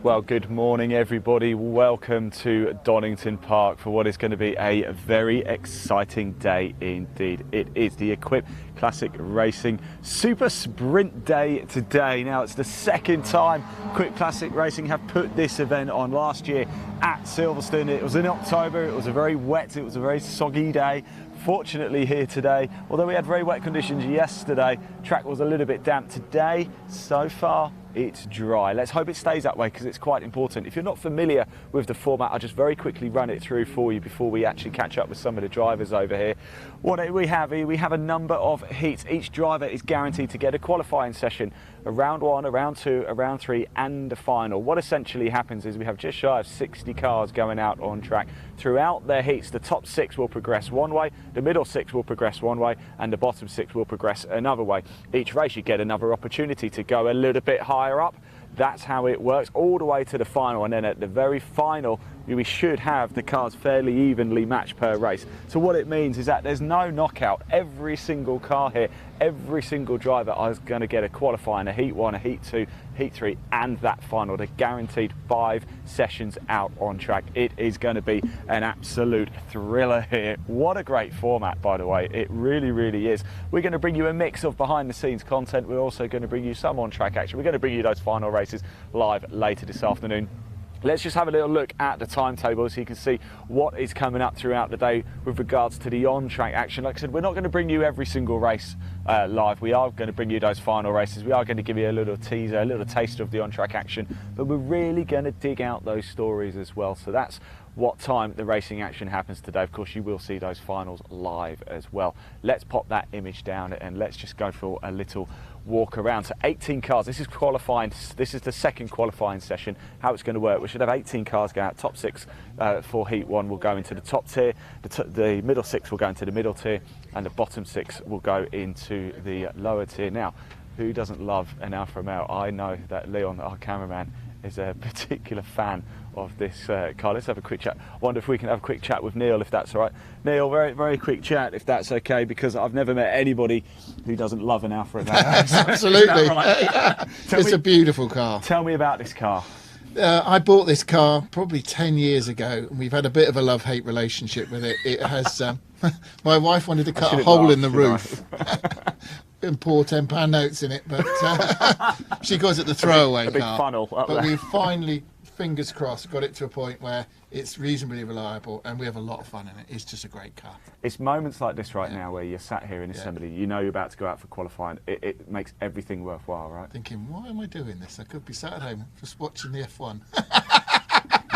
Well, good morning everybody. Welcome to Donington Park for what is going to be a very exciting day indeed. It is the Equipe Classic Racing Super Sprint Day today. Now it's the second time Equipe Classic Racing have put this event on. Last year at Silverstone, it was in October, it was a very wet, it was a very soggy day. Fortunately here today, although we had very wet conditions yesterday, track was a little bit damp. Today, so far, it's dry. Let's hope it stays that way because it's quite important. If you're not familiar with the format, I'll just very quickly run it through for you before we actually catch up with some of the drivers over here. What we have here, we have a number of heats. Each driver is guaranteed to get a qualifying session, a round one, a round two, a round three, and a final. What essentially happens is we have just shy of 60 cars going out on track. Throughout their heats, the top six will progress one way, the middle six will progress one way, and the bottom six will progress another way. Each race you get another opportunity to go a little bit higher up. That's how it works all the way to the final, and then at the very final we should have the cars fairly evenly matched per race. So what it means is that there's no knockout. Every single car here, every single driver is going to get a qualifying, a heat one, a heat two, heat three, and that final. They're guaranteed 5 sessions out on track. It is going to be an absolute thriller here. What a great format, by the way. It really, really is. We're going to bring you a mix of behind the scenes content. We're also going to bring you some on track action. We're going to bring you those final races live later this afternoon. Let's just have a little look at the timetable so you can see what is coming up throughout the day with regards to the on-track action. Like I said, we're not going to bring you every single race live. We are going to bring you those final races. We are going to give you a little teaser, a little taster of the on-track action, but we're really going to dig out those stories as well. So that's what time the racing action happens today. Of course, you will see those finals live as well. Let's pop that image down and let's just go for a little walk around. So 18 cars, this is qualifying, this is the second qualifying session. How it's going to work, we should have 18 cars go out. Top 6 for heat 1 will go into the top tier, the middle 6 will go into the middle tier, and the bottom 6 will go into the lower tier. Now, who doesn't love an Alfa Romeo? I know that Leon, our cameraman, is a particular fan of this car. Let's have a quick chat. I wonder if we can have a quick chat with Neil, if that's all right. Neil, very, very quick chat, if that's okay, because I've never met anybody who doesn't love an Alfa Romeo. Absolutely. Right? It's a beautiful car. Tell me about this car. I bought this car probably 10 years ago, and we've had a bit of a love-hate relationship with it. It has... my wife wanted to cut a hole in the roof and pour £10 notes in it, but she calls it the throwaway car. A big funnel up but there. we've finally, fingers crossed, got it to a point where it's reasonably reliable and we have a lot of fun in it. It's just a great car. It's moments like this right now where you're sat here in assembly, you know you're about to go out for qualifying. It makes everything worthwhile, right? Thinking, why am I doing this? I could be sat at home just watching the F1.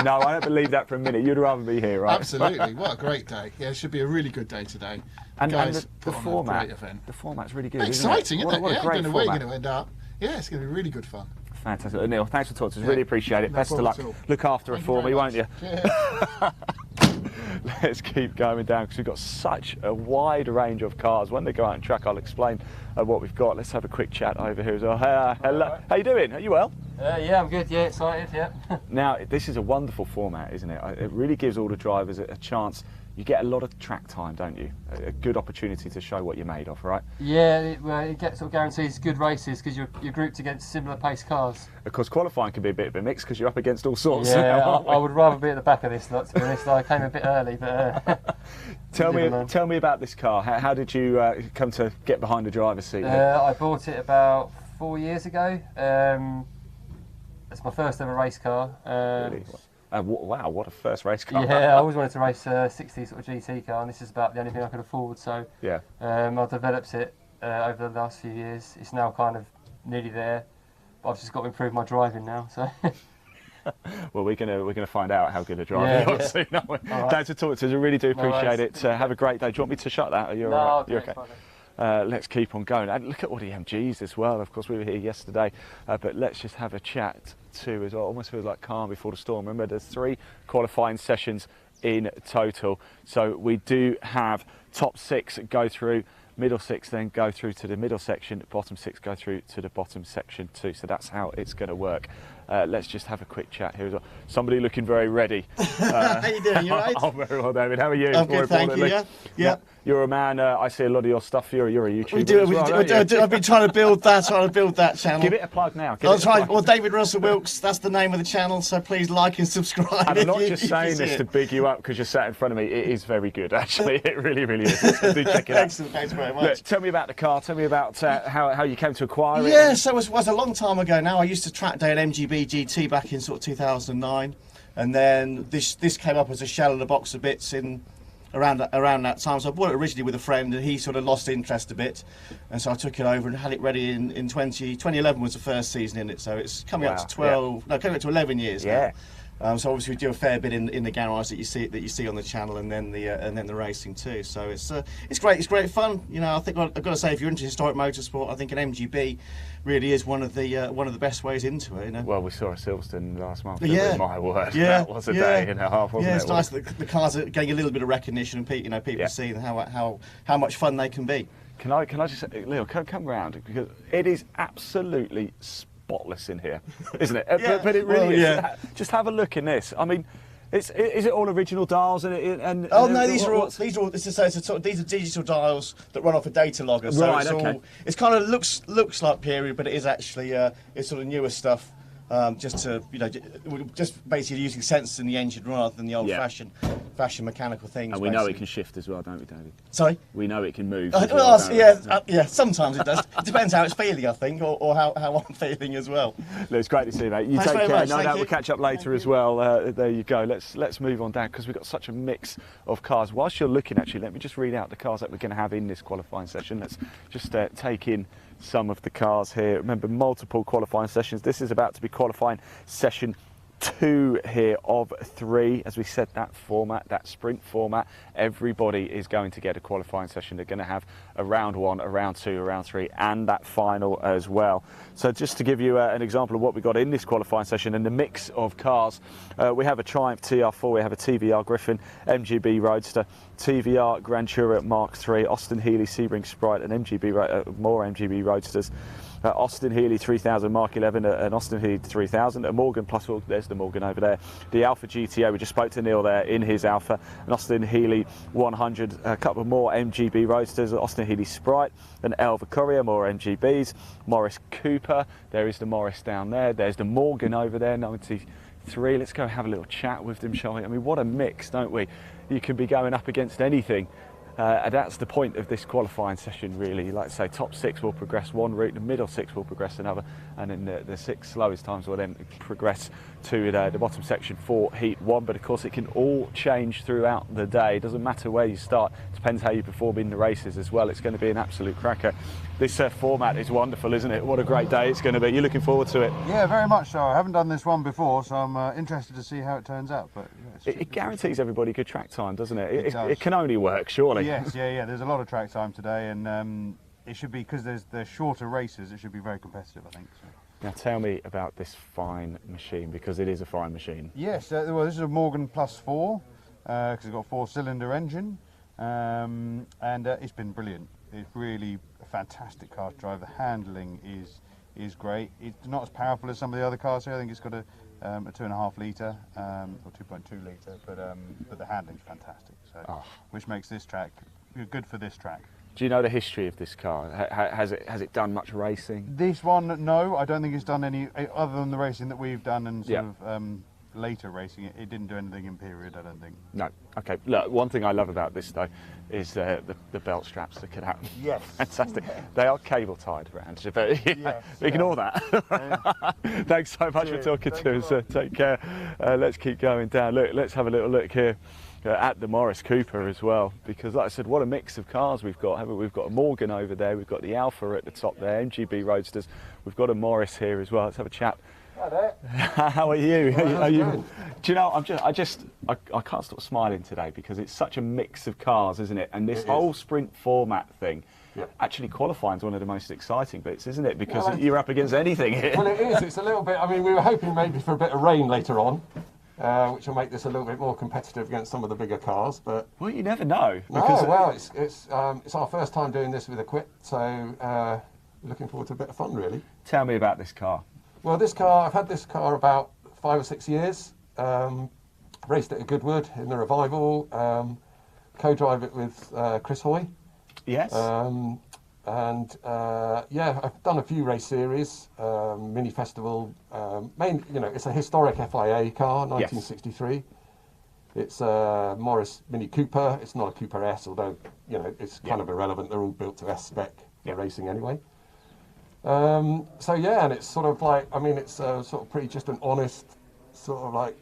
No, I don't believe that for a minute. You'd rather be here, right? Absolutely. What a great day. Yeah, it should be a really good day today. And Guys, the format, event. The format's really good. Exciting, isn't it? What a great I don't know where you're format. going to end up. Yeah, it's going to be really good fun. Fantastic. Neil, thanks for talking to us. Really appreciate it. No Best of luck. problem at all. Look after it for me, won't you? Cheers. Let's keep going down because we've got such a wide range of cars. When they go out on track, I'll explain what we've got. Let's have a quick chat over here as well. Hello. Right. How you doing? Are you well? Yeah, I'm good. Yeah, excited. Yeah. Now, this is a wonderful format, isn't it? It really gives all the drivers a chance. You get a lot of track time, don't you? A good opportunity to show what you're made of, right? Yeah, it gets sort of guarantees good races because you're grouped against similar pace cars. Of course, qualifying can be a bit of a mix because you're up against all sorts. Yeah, now, I would rather be at the back of this lot, to be honest. I came a bit early, but tell me about this car. How did you come to get behind the driver's seat? I bought it about 4 years ago. It's my first ever race car. Really? Wow, what a first race car. Yeah, I always wanted to race a 60 sort of GT car, and this is about the only thing I could afford. So yeah, I've developed it over the last few years. It's now kind of nearly there, but I've just got to improve my driving now. So. Well, we're gonna find out how good a driver you are soon, aren't we? Right. Thanks for talking to us. I really do appreciate worries. it. Have a great day. Do you want me to shut that? Are you all right? You're okay. Let's keep on going. And look at all the MGs as well. Of course, we were here yesterday, but let's just have a chat too as well. Almost feels like calm before the storm. Remember, there's 3 qualifying sessions in total. So we do have top 6 go through, middle 6 then go through to the middle section, bottom 6 go through to the bottom section too. So that's how it's going to work. Let's just have a quick chat here as well. Somebody looking very ready. How you doing? You all right? I'm very well, David. How are you? I'm good, thank you. Yeah. You're a man. I see a lot of your stuff. You're a YouTuber. We do. as well, don't you? I've been trying to build that channel. Give it a plug now. I'll try. Well, David Russell Wilkes, that's the name of the channel, so please like and subscribe. And I'm not just saying this to big you up because you're sat in front of me. It is very good, actually. It really, really is. Do check it out. Excellent. Thanks very much. Look, tell me about the car. Tell me about how you came to acquire it. Yeah, so it was a long time ago now. I used to track day an MGB GT back in sort of 2009, and then this came up as a shell in a box of bits around that time. So I bought it originally with a friend, and he sort of lost interest a bit, and so I took it over and had it ready in 2011 was the first season in it. So it's coming up to coming up to 11 years now. So obviously we do a fair bit in the garage that you see on the channel, and then the racing too. So it's great fun. You know, I think I've got to say, if you're into historic motorsport, I think an MGB really is one of the best ways into it. You know. Well, we saw a Silverstone last month. Yeah. My word, yeah. That was a day and a half, wasn't it? Yeah, it's nice that the cars are getting a little bit of recognition, and people seeing how much fun they can be. Can I just say, Leo, come round, because it is absolutely spotless in here, isn't it? Yeah. But it really is. Yeah. Just have a look in this. I mean, is it all original dials? And oh no, these are digital dials that run off a data logger. So right, okay. It's kind of looks like period, but it is actually it's sort of newer stuff. Just basically using sensors in the engine rather than the old-fashioned mechanical things. And we know it can shift as well, don't we, David? Sorry? We know it can move. Yeah. Sometimes it does. It depends how it's feeling, I think, or how I'm feeling as well. Look, it's great to see you, mate. You Thanks take very care. much. No Thank doubt you. we'll catch up later as well. There you go. Let's move on down, because we've got such a mix of cars. Whilst you're looking, actually, let me just read out the cars that we're going to have in this qualifying session. Let's just take in some of the cars here. Remember, multiple qualifying sessions. This is about to be qualifying session 2 here of 3. As we said, that format, that sprint format, everybody is going to get a qualifying session. They're going to have a round 1, a round 2, a round 3, and that final as well. So just to give you an example of what we got in this qualifying session and the mix of cars, we have a Triumph TR4, we have a TVR Griffin, MGB Roadster, TVR Grand Tourer Mark III, Austin Healey Sebring Sprite, and more MGB Roadsters. Austin Healey 3000 Mark 11, an Austin Healey 3000, a Morgan Plus, well, there's the Morgan over there, the Alpha GTO, we just spoke to Neil there in his Alpha, an Austin Healey 100, a couple more MGB Roadsters, Austin Healey Sprite, an Elva Courier, more MGBs, Morris Cooper, there is the Morris down there, there's the Morgan over there, 93, let's go have a little chat with them, shall we? I mean, what a mix, don't we? You can be going up against anything. And that's the point of this qualifying session, really. Like I say, top 6 will progress one route, the middle 6 will progress another, and then the 6 slowest times will then progress to the bottom section for Heat 1. But of course, it can all change throughout the day. It doesn't matter where you start. It depends how you perform in the races as well. It's going to be an absolute cracker. This format is wonderful, isn't it? What a great day it's going to be. You're looking forward to it? Yeah, very much so. I haven't done this one before, so I'm interested to see how it turns out. But yeah, it guarantees everybody good track time, doesn't it? Does. It can only work, surely. Yes, yeah. There's a lot of track time today, and it should be, because there's shorter races, it should be very competitive, I think. So. Now tell me about this fine machine, because it is a fine machine. Yes, well, this is a Morgan Plus 4, because it's got a 4-cylinder engine, and it's been brilliant. It's really a fantastic car to drive. The handling is great. It's not as powerful as some of the other cars here. I think it's got a 2.5 litre or 2.2 litre, but the handling's fantastic. So, which makes this track good for this track. Do you know the history of this car? Has it done much racing? This one, no. I don't think it's done any other than the racing that we've done and sort of later racing. It didn't do anything in period, I don't think. No. Okay. Look, one thing I love about this though is the belt straps. Look at that. Yes. Fantastic. They are cable tied around. But ignore that. Thanks so much for talking to us. Take care. Let's keep going down. Look, let's have a little look here at the Morris Cooper as well, because like I said, what a mix of cars we've got, haven't we? We've got a Morgan over there, we've got the Alpha at the top there, MGB Roadsters, we've got a Morris here as well. Let's have a chat. Hi there. How are you? Well, do you know, I can't stop smiling today, because it's such a mix of cars, isn't it? And this whole sprint format thing, actually qualifying is one of the most exciting bits, isn't it? Because you're up against anything here. Well, it is. It's a little bit, I mean, we were hoping maybe for a bit of rain later on, which will make this a little bit more competitive against some of the bigger cars. But well, you never know. It's our first time doing this with Equipe, so looking forward to a bit of fun, really. Tell me about this car. Well, this car, I've had this car about 5 or 6 years. Raced it at Goodwood in the revival. Co-drive it with Chris Hoy. Yes. Yeah, I've done a few race series, mini festival. It's a historic FIA car, 1963. Yes. It's a Morris Mini Cooper. It's not a Cooper S, although it's kind of irrelevant. They're all built to S spec for racing anyway. And it's sort of like, it's sort of pretty just an honest, sort of like,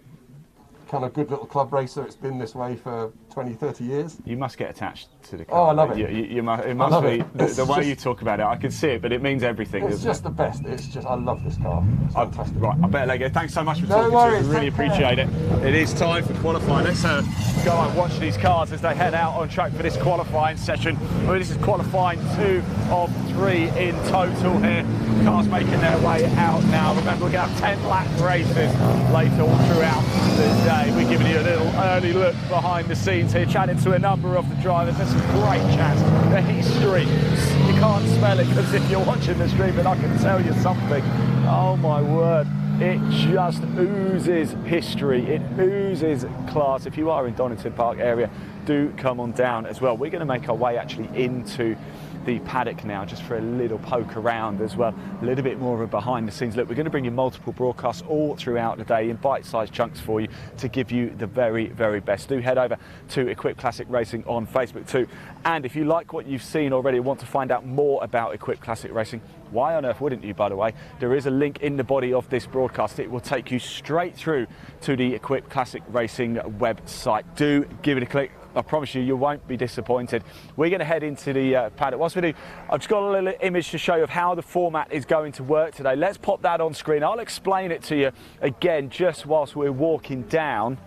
kind of good little club racer. It's been this way for 20, 30 years. You must get attached to the car. Oh, I love it. It must be the way you talk about it. I can see it, but it means everything. It's just the best. I love this car. It's fantastic. Right, I better let go. Thanks so much for talking to us. We really appreciate it. It is time for qualifying. Let's go and watch these cars as they head out on track for this qualifying session. This is qualifying 2 of 3 in total here. Cars making their way out now. Remember, we're going to have 10 lap races later all throughout the day. We're giving you a little early look behind the scenes here, chatting to a number of the drivers. There's some great chats. The history, you can't smell it because if you're watching the stream, but I can tell you something. Oh my word, it just oozes history. It oozes class. If you are in Donington Park area, do come on down as well. We're going to make our way actually into the paddock now, just for a little poke around as well, a little bit more of a behind the scenes look. We're going to bring you multiple broadcasts all throughout the day in bite-sized chunks for you to give you the very, very best. Do head over to Equipe Classic Racing on Facebook too. And if you like what you've seen already and want to find out more about Equipe Classic Racing, why on earth wouldn't you, by the way? There is a link in the body of this broadcast. It will take you straight through to the Equipe Classic Racing website. Do give it a click. I promise you won't be disappointed. We're going to head into the paddock. Whilst we do, I've just got a little image to show you of how the format is going to work today. Let's pop that on screen. I'll explain it to you again just whilst we're walking down.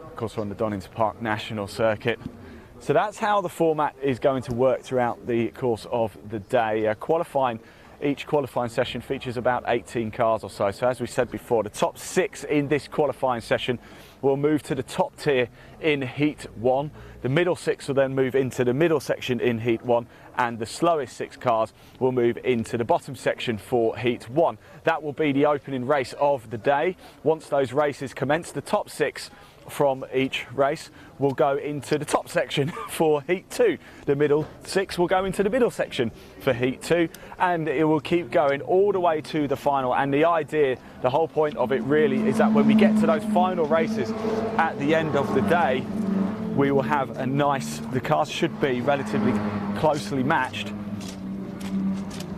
Of course, we're on the Donington Park National Circuit. So that's how the format is going to work throughout the course of the day. Each qualifying session features about 18 cars or so. So as we said before, the top 6 in this qualifying session will move to the top tier in Heat 1. The middle 6 will then move into the middle section in Heat 1, and the slowest 6 cars will move into the bottom section for Heat 1. That will be the opening race of the day. Once those races commence, the top 6 from each race will go into the top section for Heat 2. The middle 6 will go into the middle section for Heat 2, and it will keep going all the way to the final. And the idea, the whole point of it really, is that when we get to those final races at the end of the day, we will have the cars should be relatively closely matched,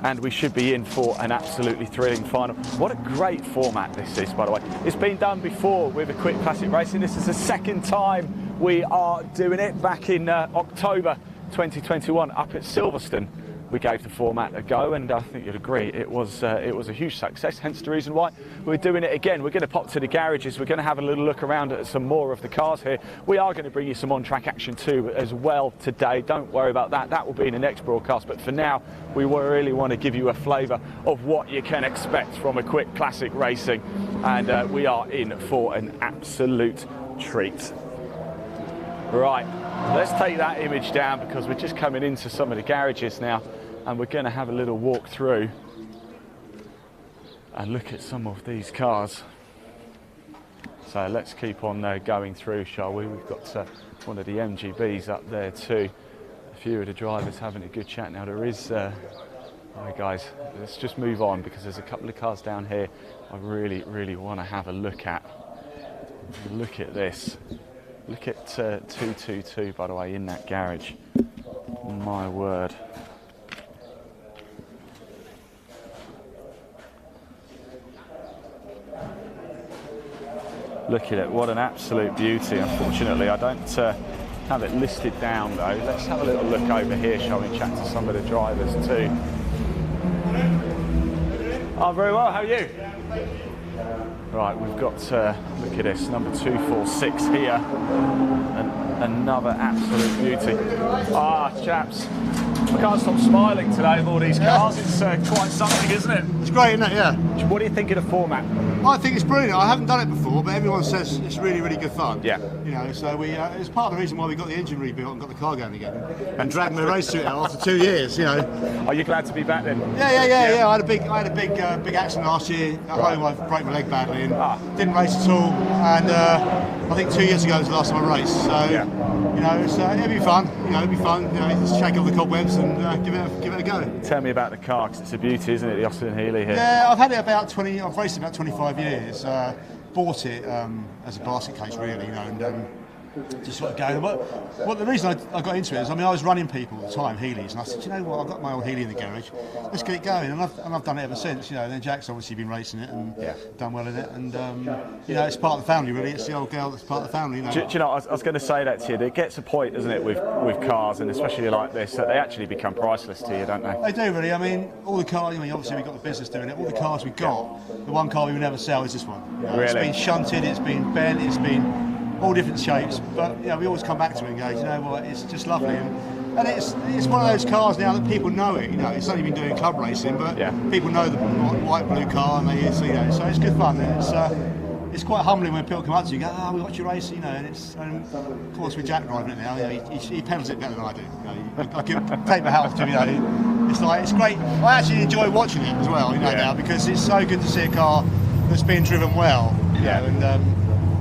and we should be in for an absolutely thrilling final. What a great format this is, by the way. It's been done before with Equipe Classic Racing. This is the second time we are doing it. Back in October 2021 up at Silverstone, we gave the format a go, and I think you'd agree it was a huge success, hence the reason why we're doing it again. We're going to pop to the garages, we're going to have a little look around at some more of the cars here. We are going to bring you some on-track action too as well today. Don't worry about that, that will be in the next broadcast, but for now we really want to give you a flavour of what you can expect from Equipe Classic Racing, and we are in for an absolute treat. Right, let's take that image down because we're just coming into some of the garages now, and we're going to have a little walk through and look at some of these cars. So let's keep on going through, shall we? We've got one of the MGBs up there too. A few of the drivers having a good chat now. There is, right guys, let's just move on because there's a couple of cars down here I really want to have a look at. Look at this. Look at 222, by the way, in that garage. My word. Look at it, what an absolute beauty. Unfortunately, I don't have it listed down though. Let's have a little look over here, shall we, chat to some of the drivers too. Oh, very well, how are you? Right, we've got, look at this, number 246 here, and another absolute beauty. Ah, chaps, I can't stop smiling today with all these cars. It's quite something, isn't it? It's great, isn't it? Yeah. What do you think of the format? I think it's brilliant. I haven't done it before, but everyone says it's really, really good fun. Yeah. You know, so we it's part of the reason why we got the engine rebuilt and got the car going again, and dragged my race suit out after 2 years. You know. Are you glad to be back then? Yeah. I had a big accident last year at home. I broke my leg badly and didn't race at all. And I think 2 years ago was the last time I raced. So you know, it'll be fun. You know, it'll be fun. You know, just shake off the cobwebs and give it a go. Tell me about the car, because it's a beauty, isn't it? The Austin Healey here. Yeah, I've had it about 20. I've raced it about 25 years. Bought it as a basket case, really, you know, and just sort of going. What the reason I got into it is, I mean, I was running people at the time, Healey's, and I said, you know what, I've got my old Healey in the garage, let's get it going, and I've done it ever since, you know. And then Jack's obviously been racing it and done well in it, and you know, it's part of the family, really. It's the old girl that's part of the family, you know. Do you know, I was going to say that to you. It gets a point, doesn't it, with cars, and especially like this, that they actually become priceless to you, don't they? They do, really. I mean, all the cars, I mean, obviously we've got the business doing it, all the cars we've got, the one car we would never sell is this one. You know, really? It's been shunted, it's been bent, it's been all different shapes, but you know, we always come back to it and go, you know what, it's just lovely, and it's one of those cars now that people know it. You know, it's only been doing club racing, but people know the white blue car, and they, you know, so it's good fun. And it's quite humbling when people come up to you and go, we watch you race, you know, and of course with Jack driving it now, you know, he pedals it better than I do. You know, I can take my hat off to him, you know. It's great. I actually enjoy watching it as well, you know, now, because it's so good to see a car that's being driven well, you know, and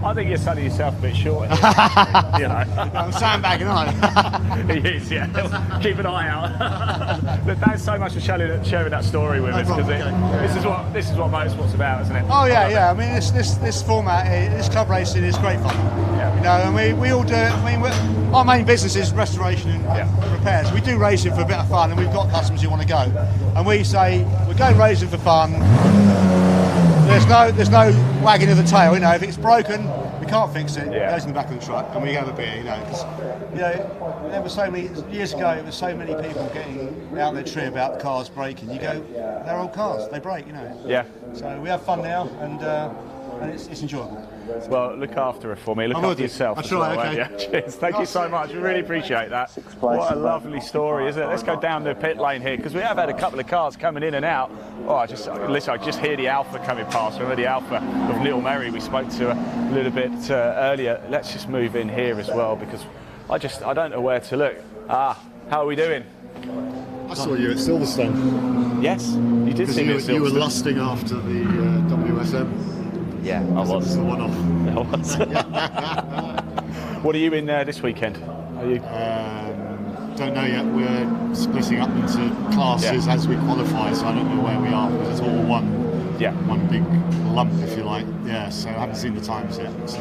I think you're selling yourself a bit short. You know, I'm sandbagging, aren't I? He is, yeah. Keep an eye out. But thanks so much for sharing that story with us, because this is what motorsport's about, isn't it? Oh yeah. I mean, this format, this club racing is great fun. Yeah. You know, and we all do it. I mean, our main business is restoration and repairs. We do racing for a bit of fun, and we've got customers who want to go, and we say we're going racing for fun. There's no wagging of the tail, you know. If it's broken, we can't fix it. It goes in the back of the truck, and we have a beer, you know. 'Cause, you know, there were so many years ago. There were so many people getting out their tree about cars breaking. You go, they're old cars, they break, you know. Yeah. So we have fun now, and it's enjoyable. Well, look after her for me. Look after yourself. I'll try, okay. Yeah. Cheers. Thank you so much. We really appreciate that. What a lovely story, isn't it? Let's go down the pit lane here, because we have had a couple of cars coming in and out. Oh, I just hear the Alpha coming past. Remember the Alpha of Little Mary we spoke to a little bit earlier. Let's just move in here as well, because I don't know where to look. How are we doing? I saw you at Silverstone. Yes, you did see me at Silverstone. You were lusting after the WSM. Yeah, I was. It's the one-off. What are you in this weekend? Are you? Don't know yet. We're splitting up into classes as we qualify, so I don't know where we are, because it's all one big lump, if you like. Yeah, so I haven't seen the times yet. So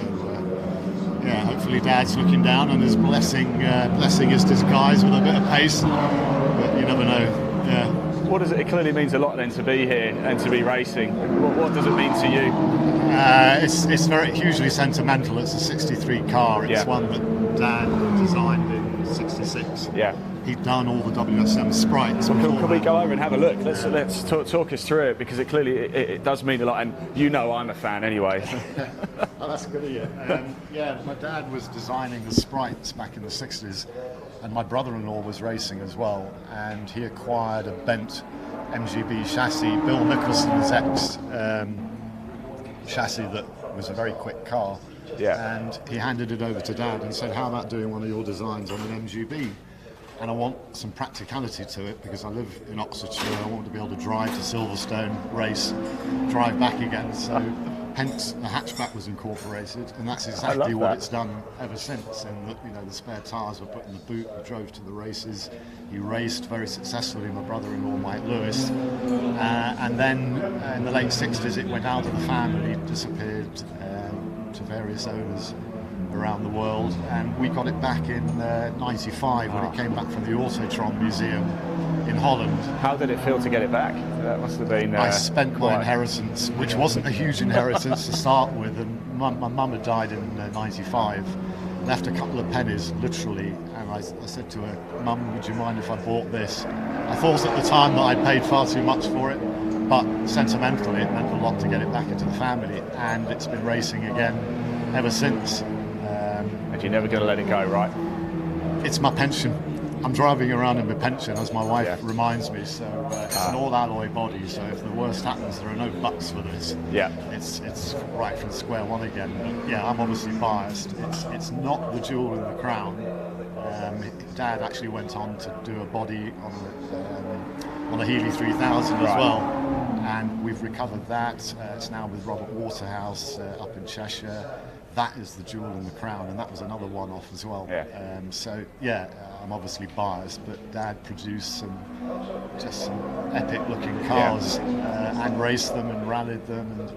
hopefully Dad's looking down and is blessing his disguise with a bit of pace. But you never know. Yeah. What does it? It clearly means a lot then to be here and to be racing. What does it mean to you? It's very hugely sentimental. It's a '63 car. It's one that Dad designed in '66. Yeah. He'd done all the WSM sprites. Well, can we go over and have a look? Let's talk us through it, because it clearly it does mean a lot, and you know I'm a fan anyway. Oh, that's good of you. My dad was designing the sprites back in the '60s, and my brother-in-law was racing as well, and he acquired a bent MGB chassis, Bill Nicholson's ex chassis, that was a very quick car. Yeah. And he handed it over to Dad and said, how about doing one of your designs on an MGB? And I want some practicality to it, because I live in Oxfordshire. I want to be able to drive to Silverstone, race, drive back again. So hence the hatchback was incorporated, and that's exactly what it's done ever since. And the spare tyres were put in the boot. We drove to the races. He raced very successfully, my brother-in-law Mike Lewis, and then in the late '60s it went out of the family, disappeared to various owners around the world, and we got it back in '95 when it came back from the Autotron Museum in Holland. How did it feel to get it back? That must have been... I spent my inheritance, which wasn't a huge inheritance to start with, and my mum had died in '95, left a couple of pennies, literally, and I said to her, Mum, would you mind if I bought this? I thought at the time that I'd paid far too much for it, but sentimentally it meant a lot to get it back into the family, and it's been racing again ever since. And you're never going to let it go, right? It's my pension. I'm driving around in my pension, as my wife reminds me. So it's an all-alloy body. So if the worst happens, there are no bucks for this. Yeah. It's right from square one again. But yeah, I'm obviously biased. It's not the jewel in the crown. Dad actually went on to do a body on a Healy 3000 as well, and we've recovered that. It's now with Robert Waterhouse up in Cheshire. That is the jewel in the crown, and that was another one-off as well. Yeah. So yeah, I'm obviously biased, but Dad produced some epic-looking cars and raced them and rallied them, and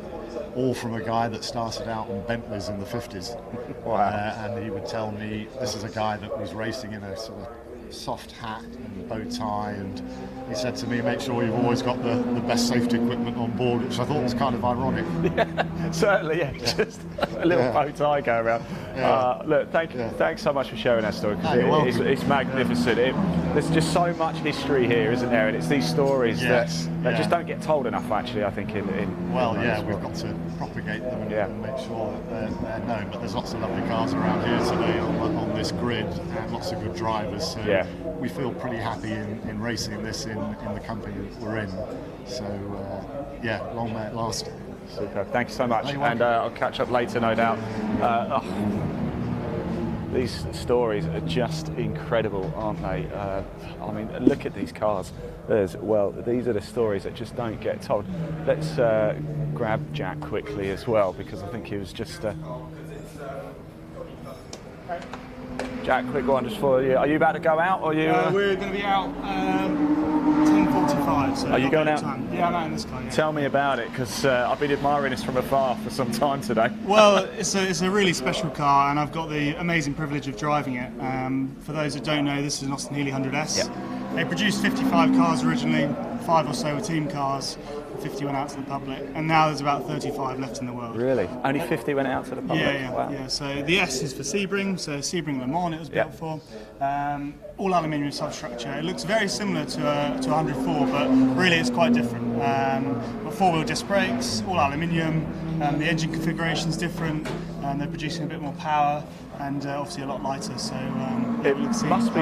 all from a guy that started out on Bentleys in the 50s. Wow. And he would tell me this is a guy that was racing in a sort of soft hat and bow tie, and he said to me, make sure you've always got the best safety equipment on board, which I thought was kind of ironic. Yeah, certainly, just a little bow tie go around. Look, thanks so much for sharing that story, because it's magnificent. There's just so much history here, isn't there? And it's these stories that just don't get told enough, actually, I think. We've got to propagate them and make sure that they're known. But there's lots of lovely cars around here today on this grid, and lots of good drivers. So we feel pretty happy in racing this in the company that we're in. So long may it last. Super. Thank you so much, and I'll catch up later, no doubt. These stories are just incredible, aren't they? I mean, look at these cars. These are the stories that just don't get told. Let's grab Jack quickly as well, because I think he was just... Jack, quick one just for you. Are you about to go out, or you? We're going to be out 10:45. So are you going out? Time. Yeah, I'm out in this car. Yeah. Tell me about it, because I've been admiring this from afar for some time today. Well, it's a really special car, and I've got the amazing privilege of driving it. For those that don't know, this is an Austin Healey 100S. Yeah. They produced 55 cars originally, 5 or so were team cars. 50 went out to the public, and now there's about 35 left in the world. Really? Only 50 went out to the public? Yeah. So the S is for Sebring, so Sebring Le Mans it was built for. All aluminium substructure. It looks very similar to 104, but really it's quite different. Got 4-wheel disc brakes, all aluminium. The engine configuration is different, and they're producing a bit more power, and obviously a lot lighter. So it must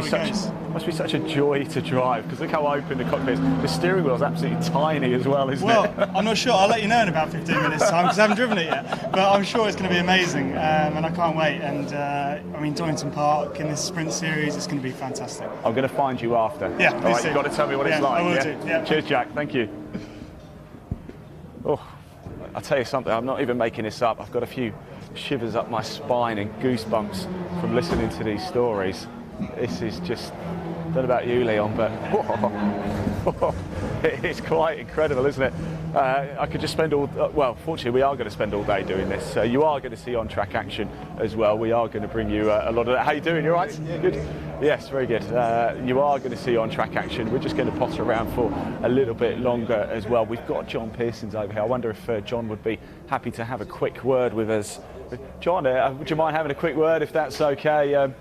be such a joy to drive, because look how open the cockpit is. The steering wheel is absolutely tiny as well, isn't it? Well, I'm not sure. I'll let you know in about 15 minutes time, because I haven't driven it yet. But I'm sure it's going to be amazing, and I can't wait. And I mean, Donington Park in this sprint series, it's going to be fantastic. I'm going to find you after. Yeah, all right, you've got to tell me what it's like. I will do. Yeah. Cheers, Jack. Thank you. Oh, I'll tell you something. I'm not even making this up. I've got a few shivers up my spine and goosebumps from listening to these stories. This is just, I don't know about you, Leon, but it's quite incredible, isn't it? I could just spend fortunately we are going to spend all day doing this. You are going to see on-track action as well. We are going to bring you a lot of that. How you doing? You all right? Good? Yes, very good. You are going to see on-track action. We're just going to potter around for a little bit longer as well. We've got John Pearson's over here. I wonder if John would be happy to have a quick word with us. John, would you mind having a quick word, if that's okay?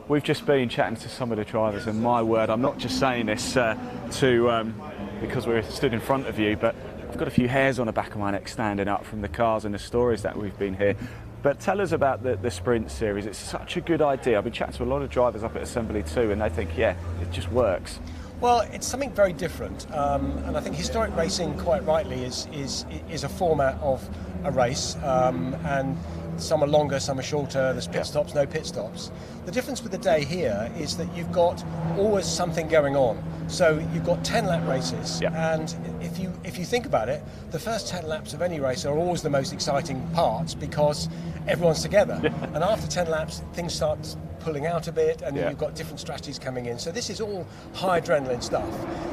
We've just been chatting to some of the drivers, and my word, I'm not just saying this because we're stood in front of you, but I've got a few hairs on the back of my neck standing up from the cars and the stories that we've been here. But tell us about the sprint series. It's such a good idea. I've been chatting to a lot of drivers up at Assembly too, and they think, it just works. Well, it's something very different, and I think historic racing, quite rightly, is a format of a race, and some are longer, some are shorter. There's pit stops, no pit stops. The difference with the day here is that you've got always something going on. So you've got 10 lap races, and if you think about it, the first 10 laps of any race are always the most exciting parts, because everyone's together. And after 10 laps, things start pulling out a bit, and you've got different strategies coming in. So this is all high adrenaline stuff.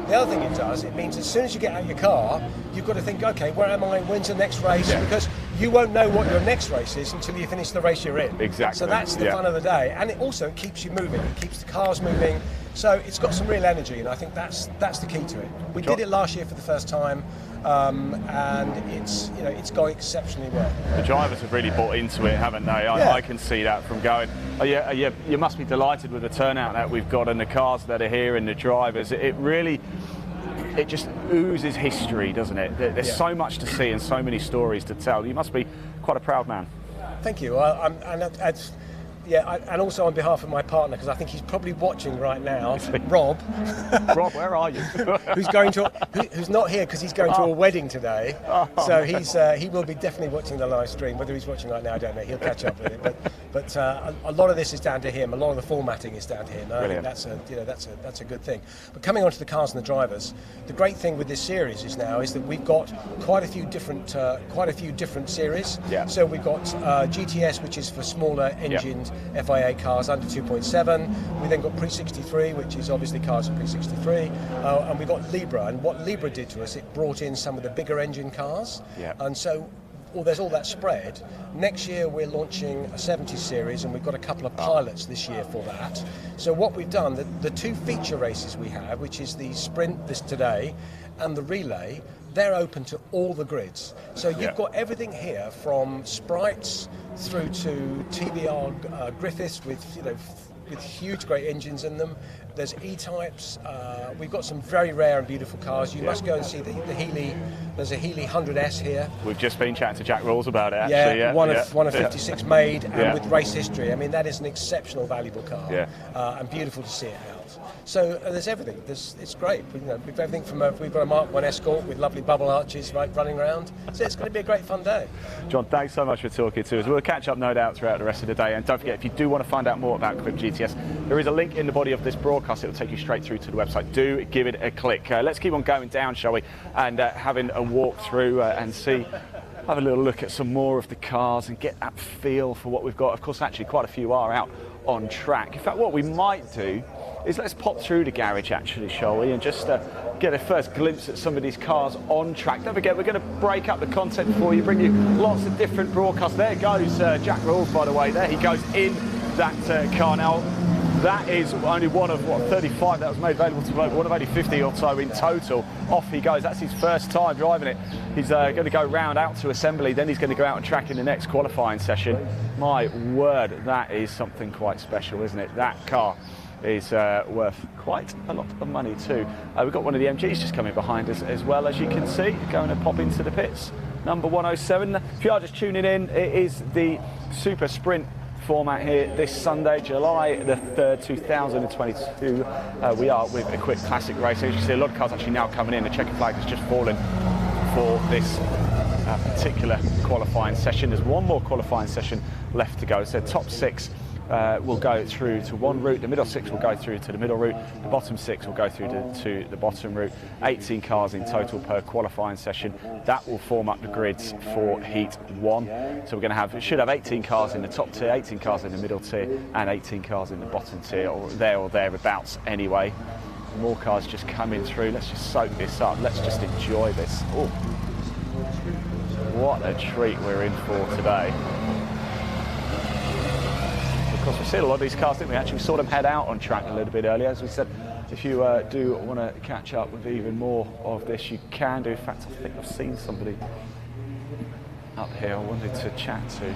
The other thing it does, it means as soon as you get out of your car, you've got to think, okay, where am I? When's the next race? Because you won't know what your next race is until you finish the race you're in. Exactly. So that's the fun of the day, and it also keeps you moving. It keeps the cars moving. So it's got some real energy, and I think that's the key to it. We did it last year for the first time, and it's going exceptionally well. The drivers have really bought into it, haven't they? I can see that from going. You must be delighted with the turnout that we've got, and the cars that are here, and the drivers. It it just oozes history, doesn't it? There's so much to see and so many stories to tell. You must be quite a proud man. Thank you. And also on behalf of my partner, because I think he's probably watching right now, Rob. Rob, where are you? who's not here because he's going to a wedding today. So he will be definitely watching the live stream. Whether he's watching right now, I don't know. He'll catch up with it. But a lot of this is down to him. A lot of the formatting is down to him. I think that's a good thing. But coming on to the cars and the drivers, the great thing with this series is that we've got quite a few different series. Yeah. So we've got GTS, which is for smaller engined FIA cars under 2.7. We then got Pre-63, which is obviously cars at Pre-63, and we got Libra. And what Libra did to us, it brought in some of the bigger engine cars. Yeah. And so there's all that spread. Next year we're launching a 70 series, and we've got a couple of pilots this year for that. So what we've done, the two feature races we have, which is the sprint this today and the relay, they're open to all the grids. So you've got everything here from sprites through to TBR Griffiths with huge great engines in them. There's E-types. We've got some very rare and beautiful cars. You must go and see the Healy. There's a Healy 100S here. We've just been chatting to Jack Rawls about it, actually. Yeah, one of 56 made, and with race history. I mean, that is an exceptional, valuable car, and beautiful to see it out. So there's everything. It's great. We've everything from we've got a Mark 1 Escort with lovely bubble arches running around. So it's going to be a great fun day. John, thanks so much for talking to us. We'll catch up, no doubt, throughout the rest of the day. And don't forget, if you do want to find out more about Equipe GTS, there is a link in the body of this broadcast. It will take you straight through to the website. Do give it a click. Let's keep on going down, shall we? And having a walk through and have a little look at some more of the cars and get that feel for what we've got. Of course, actually, quite a few are out on track. In fact, what we might do is let's pop through the garage, actually, shall we, and just get a first glimpse at some of these cars on track. Don't forget, we're going to break up the content for you, bring you lots of different broadcasts. There goes Jack Rawls, by the way. There he goes in that car. Now, that is only one of, 35 that was made available to vote, one of only 50 or so in total. Off he goes. That's his first time driving it. He's going to go round out to assembly, then he's going to go out and track in the next qualifying session. My word, that is something quite special, isn't it? That car is worth quite a lot of money too. We've got one of the MGs just coming behind us as well, as you can see, going to pop into the pits. Number 107. If you are just tuning in, it is the Super Sprint format here this Sunday, July the 3rd, 2022. We are with Equipe Classic Racing. As you see, a lot of cars actually now coming in. The checkered flag has just fallen for this particular qualifying session. There's one more qualifying session left to go. So top 6 will go through to one route, the middle 6 will go through to the middle route, the bottom 6 will go through to the bottom route. 18 cars in total per qualifying session. That will form up the grids for Heat 1. So we're going to should have 18 cars in the top tier, 18 cars in the middle tier, and 18 cars in the bottom tier, or thereabouts anyway. More cars just coming through. Let's just soak this up. Let's just enjoy this. Ooh. What a treat we're in for today. Of course, we've seen a lot of these cars, didn't we? Actually, we saw them head out on track a little bit earlier. As we said, if you do want to catch up with even more of this, you can do. In fact, I think I've seen somebody up here I wanted to chat to.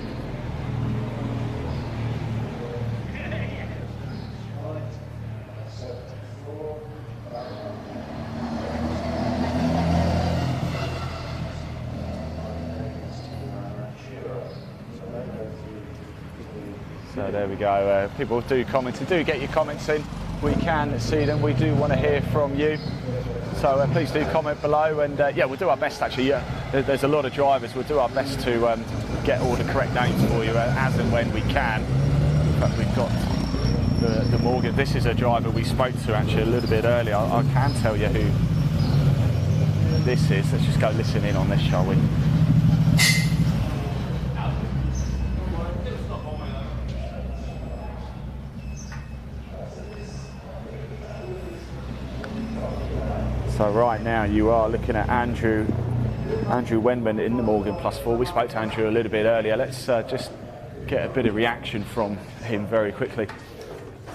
So there we go. People do comment, and do get your comments in. We can see them. We do want to hear from you. So please do comment below, and yeah, we'll do our best. Actually, there's a lot of drivers. We'll do our best to get all the correct names for you as and when we can. In fact, we've got the Morgan. This is a driver we spoke to actually a little bit earlier. I can tell you who this is. Let's just go listen in on this, shall we? So right now you are looking at Andrew Wenman in the Morgan Plus 4. We spoke to Andrew a little bit earlier. Let's just get a bit of reaction from him very quickly.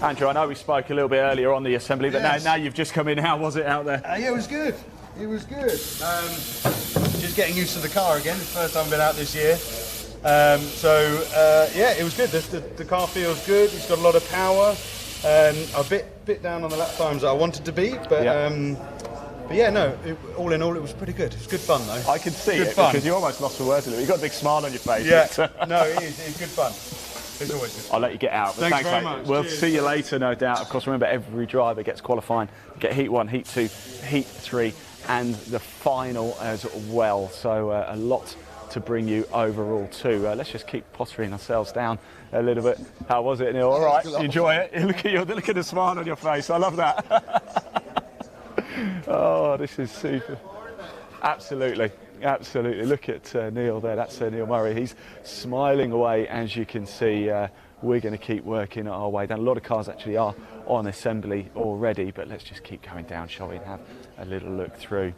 Andrew, I know we spoke a little bit earlier on the assembly, but now you've just come in. How was it out there? Yeah, it was good. It was good. Just getting used to the car again. It's the first time I've been out this year. Yeah, it was good. The car feels good. It's got a lot of power. A bit down on the lap times that I wanted to be, but yeah, no, all in all, it was pretty good. It was good fun, though. I can see good it fun. because you almost lost for words a little. You've got a big smile on your face. Yeah, no, it is. It's good fun. It's always good. I'll let you get out. But Thanks very mate. much. We'll Cheers. see you later, no doubt. Of course, remember, every driver gets qualifying. Get Heat 1, Heat 2, Heat 3, and the final as well. So a lot to bring you overall too. Let's just keep pottering ourselves down a little bit. How was it, Neil? All right, you enjoy it? Look at the smile on your face. I love that. Oh, this is super. Absolutely. Absolutely. Look at Neil there. That's Neil Murray. He's smiling away, as you can see. We're going to keep working our way down. A lot of cars actually are on assembly already, but let's just keep going down, shall we, and have a little look through.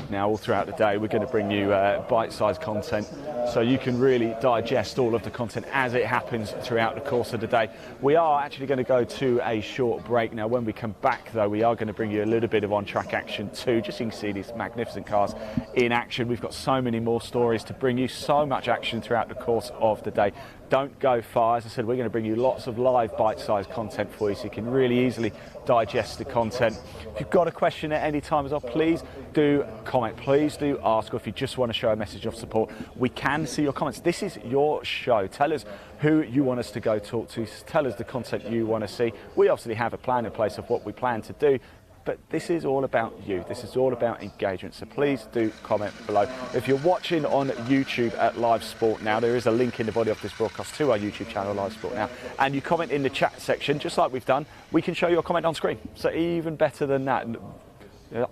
Now, all throughout the day, we're going to bring you bite-sized content so you can really digest all of the content as it happens throughout the course of the day. We are actually going to go to a short break now. When we come back, though, we are going to bring you a little bit of on-track action too, just so you can see these magnificent cars in action. We've got so many more stories to bring you, so much action throughout the course of the day. Don't go far. As I said, we're going to bring you lots of live bite-sized content for you so you can really easily digest the content. If you've got a question at any time as well, please do comment. Please do ask, or if you just want to show a message of support, we can see your comments. This is your show. Tell us who you want us to go talk to. Tell us the content you want to see. We obviously have a plan in place of what we plan to do, but this is all about you. This is all about engagement. So please do comment below. If you're watching on YouTube at Live Sport Now, there is a link in the body of this broadcast to our YouTube channel, Live Sport Now, and you comment in the chat section, just like we've done, we can show your comment on screen. So even better than that,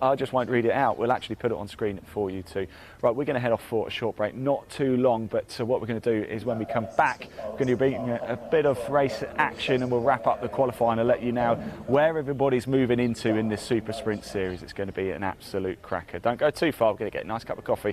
I just won't read it out. We'll actually put it on screen for you too. Right, we're going to head off for a short break, not too long, but what we're going to do is when we come back, we're going to be a bit of race action, and we'll wrap up the qualifying and let you know where everybody's moving into in this Super Sprint Series. It's going to be an absolute cracker. Don't go too far. We're going to get a nice cup of coffee